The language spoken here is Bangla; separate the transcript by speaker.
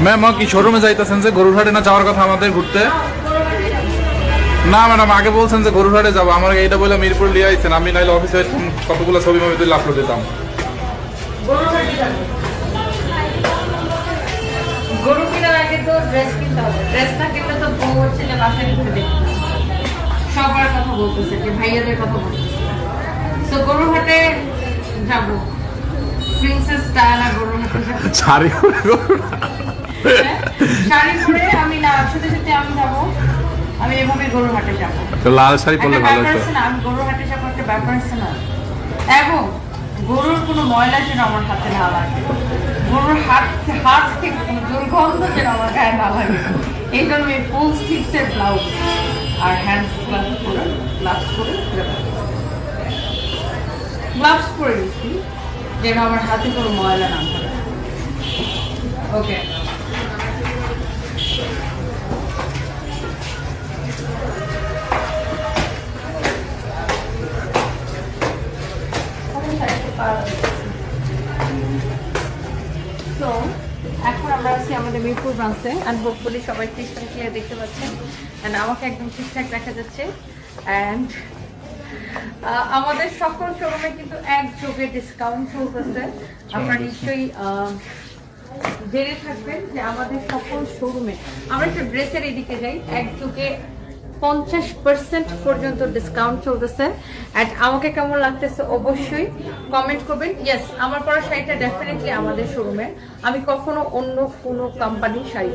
Speaker 1: ম্যাম কি শোরুমে যাইতেছেন যে গরুরহাটে না যাওয়ার কথা আমাদের ঘুরতে? না ম্যাডাম, আগে বলছেন যে গরুরহাটে যাবো, আমার এইটা বলে মিরপুর লিয়ে আইছেন, আমি নাইলে অফিসে কতগুলো ছবি মবি তুলে আপলোড দিতাম।
Speaker 2: গরু কেনার আগে তো ড্রেস কিনতে হবে, ড্রেস না কিনলে তো বউ ছেলে বাসায় ঘুরে দেখতে হবে। সবার কথা বলতেছে, যে ভাইয়াদের কথা বলতেছে। তো গরুরহাটে যাবো, প্রিন্সেস ডায়ানা গরুরহাটে যাবো।
Speaker 1: শাড়ি পরে
Speaker 2: শাড়ি পরে আমি না, সাথে সাথে আমি যাবো, আমি এভাবে গরুরহাটে যাবো।
Speaker 1: তো লাল শাড়ি পরলে
Speaker 2: একটা
Speaker 1: ভালো
Speaker 2: ব্যাপার
Speaker 1: হতো।
Speaker 2: আছে না, আমি গরুরহাটে যাবো, একটা ব্যাপার আছে না। এবং গরুর কোনো ময়লা যেন আমার হাতে না লাগে, গরুর হাত থেকে কোনো দুর্গন্ধ যেন আমার গায়ে না লাগে, এই জন্য আমি ফুল স্লিভসের ব্লাউজ আর হ্যান্ড গ্লাভস পরে দিচ্ছি, যেন আমার হাতে কোনো ময়লা না থাকে। ওকে, তো এখন আমরা আছি আমাদের মিরপুর ব্রাঞ্চে, অ্যান্ড হোপফুলি সবাই ক্রিস্টাল ক্লিয়ার দেখতে পাচ্ছেন, অ্যান্ড আমাকে একদম ঠিকঠাক দেখা যাচ্ছে। অ্যান্ড আমাদের সকল শোরুমে কিন্তু একযোগে ডিসকাউন্ট চলতেছে। আপনারা নিশ্চয়ই জেনে থাকবেন যে আমাদের সকল শোরুমে, আমরা একটা ড্রেসের এদিকে যাই, একযোগে 50% পর্যন্ত ডিসকাউন্ট চলতেছে। অ্যান্ড আমাকে কেমন লাগতেছে অবশ্যই কমেন্ট করবেন। ইয়েস, আমার পরা শাড়িটা ডেফিনেটলি আমাদের শোরুমে, আমি কখনো অন্য কোনো কোম্পানির শাড়ি